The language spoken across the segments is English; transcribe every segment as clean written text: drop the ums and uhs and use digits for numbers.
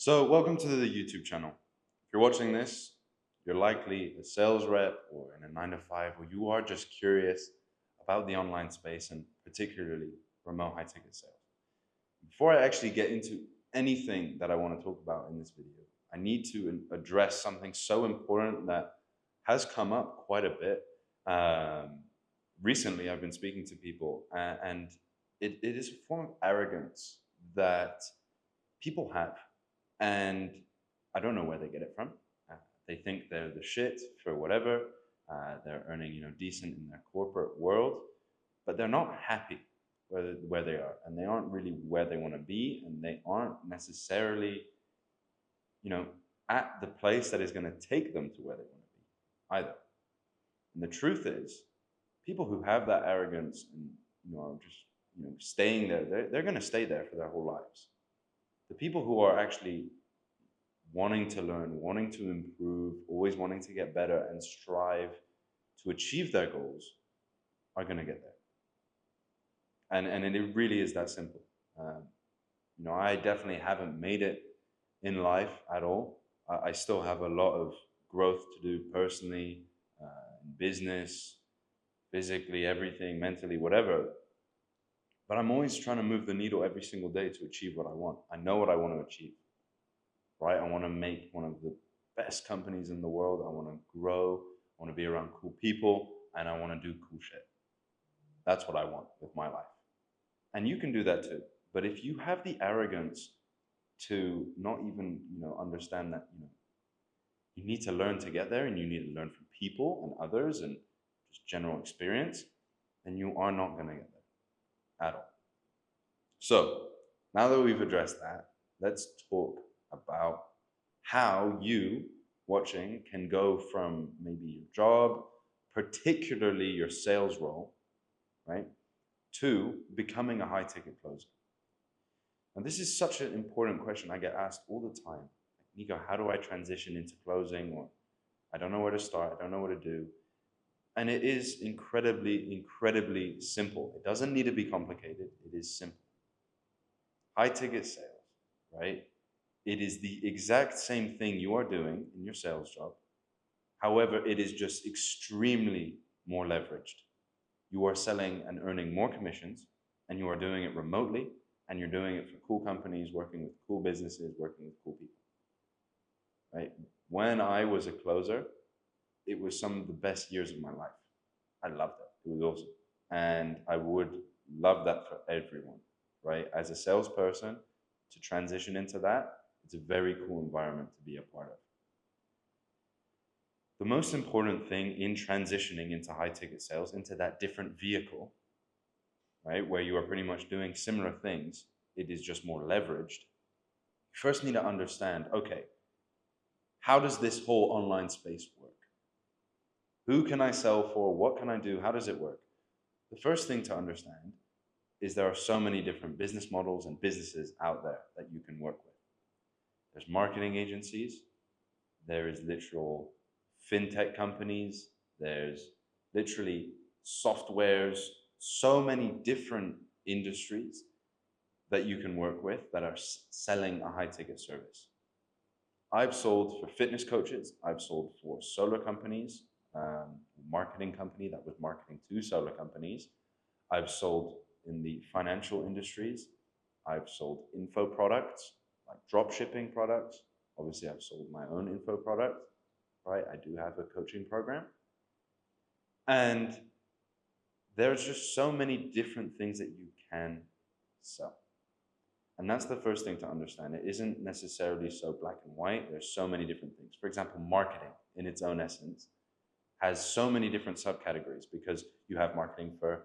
So, welcome to the YouTube channel. If you're watching this, you're likely a sales rep or in a 9 to 5, or you are just curious about the online space and particularly remote high ticket sales. Before I actually get into anything that I want to talk about in this video, I need to address something so important that has come up quite a bit. Recently, I've been speaking to people, and it is a form of arrogance that people have, and I don't know where they get it from. They think they're the shit for whatever. They're earning, decent in their corporate world, but they're not happy where they are, and they aren't really where they want to be, and they aren't necessarily, you know, at the place that is going to take them to where they want to be either. And the truth is, people who have that arrogance and are just staying there, they're going to stay there for their whole lives. The people who are actually wanting to learn, wanting to improve, always wanting to get better and strive to achieve their goals are going to get there. And it really is that simple. I definitely haven't made it in life at all. I still have a lot of growth to do personally, in business, physically, everything, mentally, whatever. But I'm always trying to move the needle every single day to achieve what I want. I know what I want to achieve, right? I want to make one of the best companies in the world. I want to grow. I want to be around cool people, and I want to do cool shit. That's what I want with my life. And you can do that too. But if you have the arrogance to not even, understand that, you need to learn to get there and you need to learn from people and others and just general experience, then you are not going to get there at all. So now that we've addressed that, let's talk about how you watching can go from maybe your job, particularly your sales role, right, to becoming a high ticket closer. And this is such an important question. I get asked all the time, Nico, how do I transition into closing? Or I don't know where to start. I don't know what to do. And it is incredibly, incredibly simple. It doesn't need to be complicated. It is simple. High ticket sales, right? It is the exact same thing you are doing in your sales job. However, it is just extremely more leveraged. You are selling and earning more commissions, and you are doing it remotely, and you're doing it for cool companies, working with cool businesses, working with cool people, right? When I was a closer, it was some of the best years of my life. I loved it. It was awesome. And I would love that for everyone, right? As a salesperson, to transition into that, it's a very cool environment to be a part of. The most important thing in transitioning into high ticket sales, into that different vehicle, right, where you are pretty much doing similar things, it is just more leveraged. You first need to understand, okay, how does this whole online space work? Who can I sell for? What can I do? How does it work? The first thing to understand is there are so many different business models and businesses out there that you can work with. There's marketing agencies, there is literal fintech companies, there's literally softwares, so many different industries that you can work with that are selling a high ticket service. I've sold for fitness coaches, I've sold for solar companies, marketing company that was marketing to solar companies. I've sold in the financial industries. I've sold info products, like drop shipping products. Obviously, I've sold my own info product, right? I do have a coaching program. And there's just so many different things that you can sell. And that's the first thing to understand. It isn't necessarily so black and white. There's so many different things. For example, marketing in its own essence has so many different subcategories because you have marketing for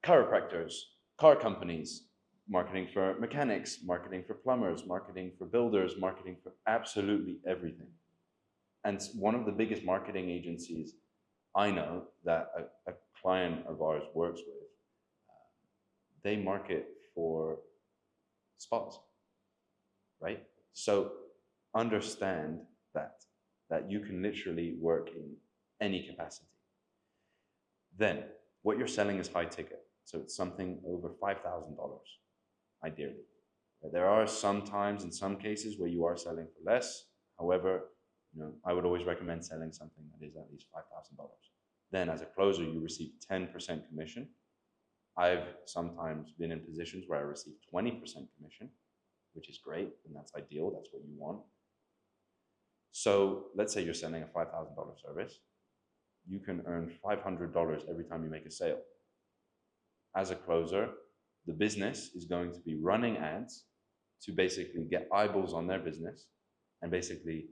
chiropractors, car companies, marketing for mechanics, marketing for plumbers, marketing for builders, marketing for absolutely everything. And one of the biggest marketing agencies I know that a client of ours works with, they market for spas, right? So understand that you can literally work in any capacity. Then what you're selling is high ticket. So it's something over $5,000, ideally, There are some times in some cases where you are selling for less. However, I would always recommend selling something that is at least $5,000. Then as a closer, you receive 10% commission. I've sometimes been in positions where I receive 20% commission, which is great, and that's ideal. That's what you want. So let's say you're selling a $5,000 service. You can earn $500 every time you make a sale. As a closer, the business is going to be running ads to basically get eyeballs on their business and basically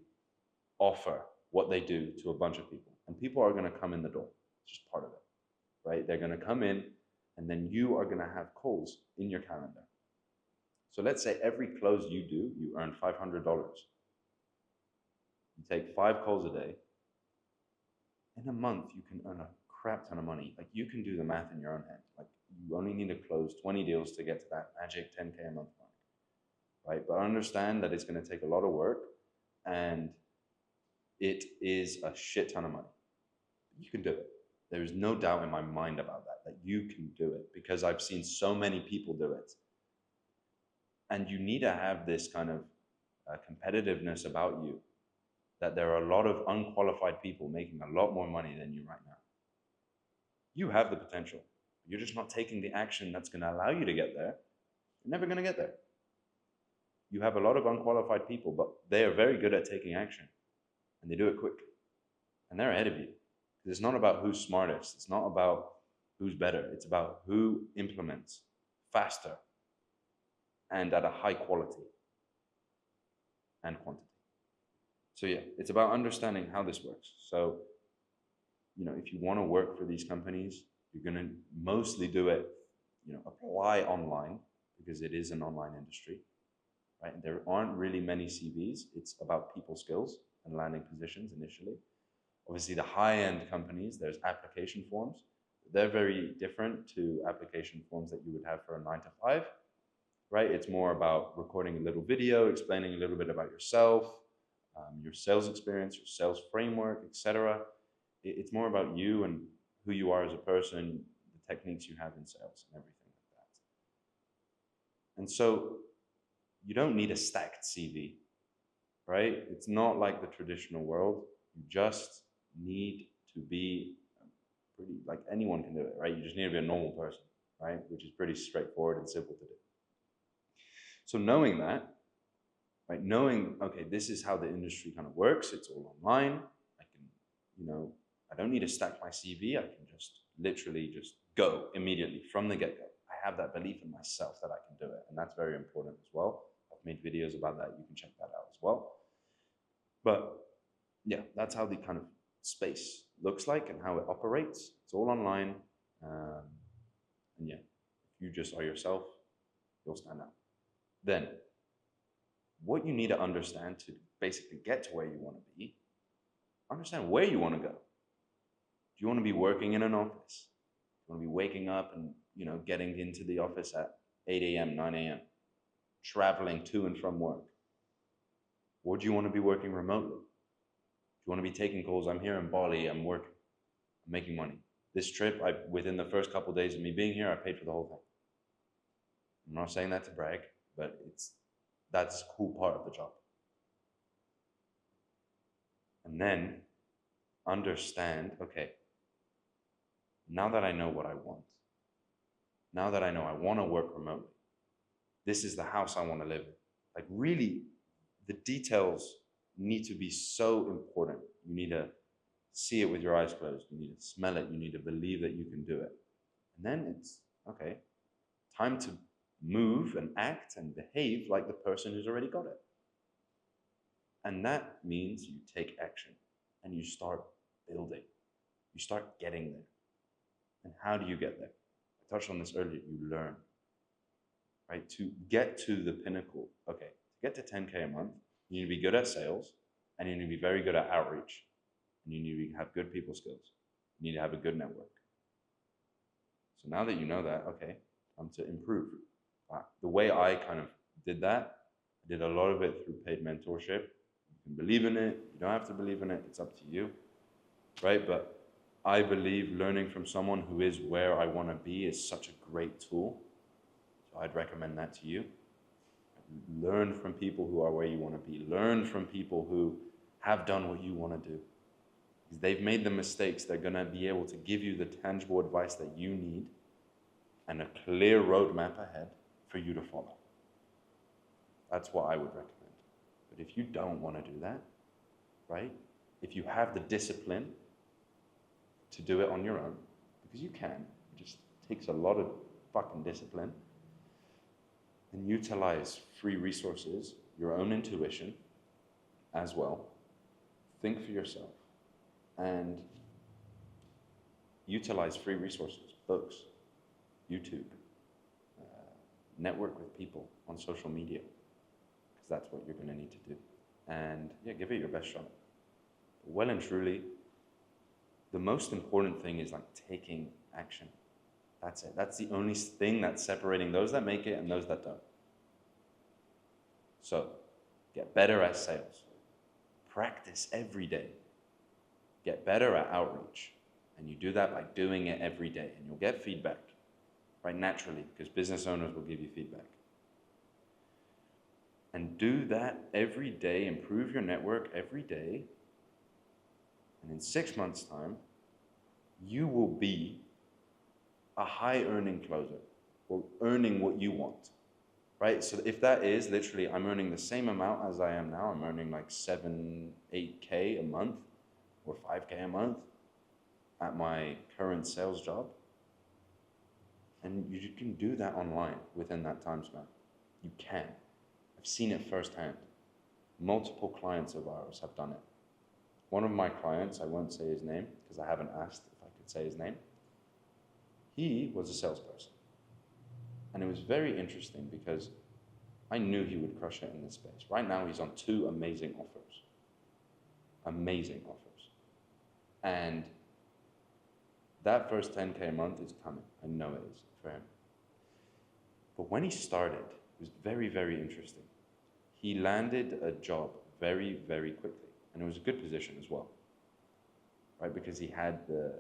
offer what they do to a bunch of people. And people are going to come in the door. It's just part of it, right? They're going to come in, and then you are going to have calls in your calendar. So let's say every close you do, you earn $500. You take 5 calls a day. In a month, you can earn a crap ton of money. Like, you can do the math in your own head. Like, you only need to close 20 deals to get to that magic 10K a month mark, right? But understand that it's going to take a lot of work, and it is a shit ton of money. You can do it. There is no doubt in my mind about that you can do it, because I've seen so many people do it. And you need to have this kind of competitiveness about you, that there are a lot of unqualified people making a lot more money than you right now. You have the potential. You're just not taking the action that's going to allow you to get there. You're never going to get there. You have a lot of unqualified people, but they are very good at taking action, and they do it quickly. And they're ahead of you. Because it's not about who's smartest. It's not about who's better. It's about who implements faster and at a high quality and quantity. So yeah, it's about understanding how this works. So, if you want to work for these companies, you're going to mostly do it, apply online, because it is an online industry, right? And there aren't really many CVs. It's about people skills and landing positions initially. Obviously, the high-end companies, there's application forms. They're very different to application forms that you would have for a 9-to-5, right? It's more about recording a little video, explaining a little bit about yourself, your sales experience, your sales framework, etc. It's more about you and who you are as a person, the techniques you have in sales, and everything like that. And so you don't need a stacked CV, right? It's not like the traditional world. You just need to be pretty, like, anyone can do it, right? You just need to be a normal person, right? Which is pretty straightforward and simple to do. So knowing that, right? Knowing, okay, this is how the industry kind of works. It's all online. I can, I don't need to stack my CV. I can just literally just go immediately from the get-go. I have that belief in myself that I can do it. And that's very important as well. I've made videos about that. You can check that out as well. But yeah, that's how the kind of space looks like and how it operates. It's all online. And yeah, if you just are yourself, you'll stand out. Then, what you need to understand to basically get to where you want to be, understand where you want to go. Do you want to be working in an office? Do you want to be waking up and, getting into the office at 8 a.m., 9 a.m., traveling to and from work? Or do you want to be working remotely? Do you want to be taking calls? I'm here in Bali, I'm working, I'm making money. This trip, within the first couple of days of me being here, I paid for the whole thing. I'm not saying that to brag, but that's a cool part of the job. And then understand, okay, now that I know what I want, now that I know I want to work remotely, this is the house I want to live in. Like, really, the details need to be so important. You need to see it with your eyes closed. You need to smell it. You need to believe that you can do it. And then it's, okay, time to move and act and behave like the person who's already got it. And that means you take action and you start building. You start getting there. And how do you get there? I touched on this earlier. You learn, right? To get to the pinnacle, okay, to get to 10K a month, you need to be good at sales, and you need to be very good at outreach, and you need to have good people skills. You need to have a good network. So now that you know that, okay, time to improve. The way I kind of did that, I did a lot of it through paid mentorship. You can believe in it. You don't have to believe in it. It's up to you, right? But I believe learning from someone who is where I want to be is such a great tool. So I'd recommend that to you. Learn from people who are where you want to be. Learn from people who have done what you want to do. Because they've made the mistakes, they're going to be able to give you the tangible advice that you need and a clear roadmap ahead for you to follow. That's what I would recommend. But if you don't want to do that, right? If you have the discipline to do it on your own, because you can, it just takes a lot of fucking discipline, and utilize free resources, your own intuition as well. Think for yourself and utilize free resources, books, YouTube, network with people on social media, because that's what you're going to need to do. And yeah, give it your best shot. Well and truly, the most important thing is like taking action. That's it. That's the only thing that's separating those that make it and those that don't. So, get better at sales. Practice every day. Get better at outreach. And you do that by doing it every day. And you'll get feedback, right, naturally, because business owners will give you feedback. And do that every day. Improve your network every day. And in 6 months' time, you will be a high-earning closer, or earning what you want, right? So if that is literally, I'm earning the same amount as I am now, I'm earning like 7, 8K a month, or 5K a month at my current sales job, and you can do that online within that time span. You can. I've seen it firsthand. Multiple clients of ours have done it. One of my clients, I won't say his name because I haven't asked if I could say his name. He was a salesperson. And it was very interesting because I knew he would crush it in this space. Right now, he's on 2 amazing offers. Amazing offers. And that first 10K a month is coming. I know it is for him. But when he started, it was very, very interesting. He landed a job very, very quickly. And it was a good position as well, right? Because he had the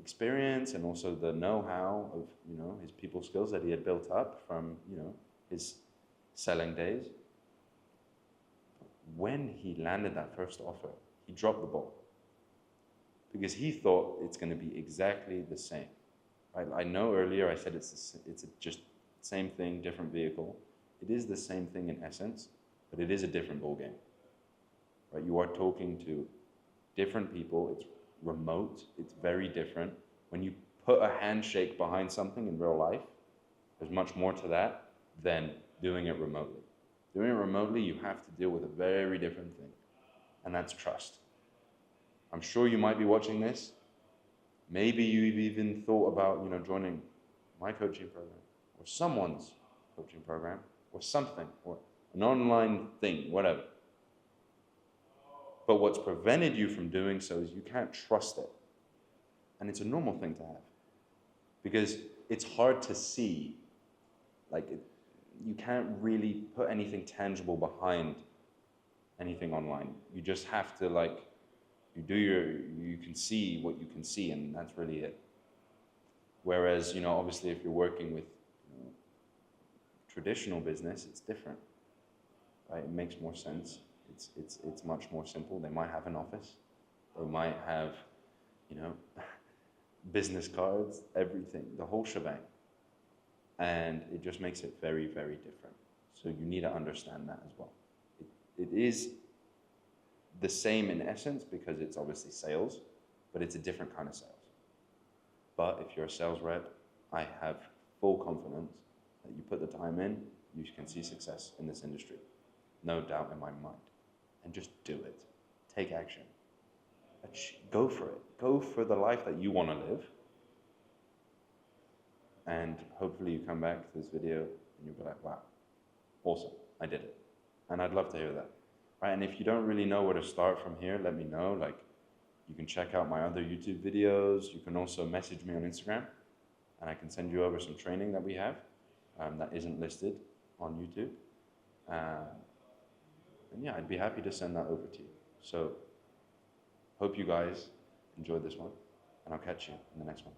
experience and also the know-how of, his people skills that he had built up from, his selling days. When he landed that first offer, he dropped the ball because he thought it's going to be exactly the same, right? I know earlier I said it's just same thing, different vehicle. It is the same thing in essence, but it is a different ball game. Right? You are talking to different people. It's remote. It's very different. When you put a handshake behind something in real life, there's much more to that than doing it remotely. Doing it remotely, you have to deal with a very different thing, and that's trust. I'm sure you might be watching this. Maybe you've even thought about, joining my coaching program or someone's coaching program or something, or an online thing, whatever. But what's prevented you from doing so is you can't trust it. And it's a normal thing to have. Because it's hard to see, you can't really put anything tangible behind anything online. You just have to you can see what you can see, and that's really it. Whereas, obviously if you're working with traditional business, it's different, right? It makes more sense. It's much more simple. They might have an office. They might have, business cards, everything, the whole shebang. And it just makes it very, very different. So you need to understand that as well. It is the same in essence because it's obviously sales, but it's a different kind of sales. But if you're a sales rep, I have full confidence that you put the time in, you can see success in this industry. No doubt in my mind. And just do it. Take action. Go for it. Go for the life that you want to live. And hopefully you come back to this video and you'll be like, wow, awesome, I did it. And I'd love to hear that. Right? And if you don't really know where to start from here, let me know. You can check out my other YouTube videos. You can also message me on Instagram, and I can send you over some training that we have that isn't listed on YouTube. And yeah, I'd be happy to send that over to you. So, hope you guys enjoyed this one, and I'll catch you in the next one.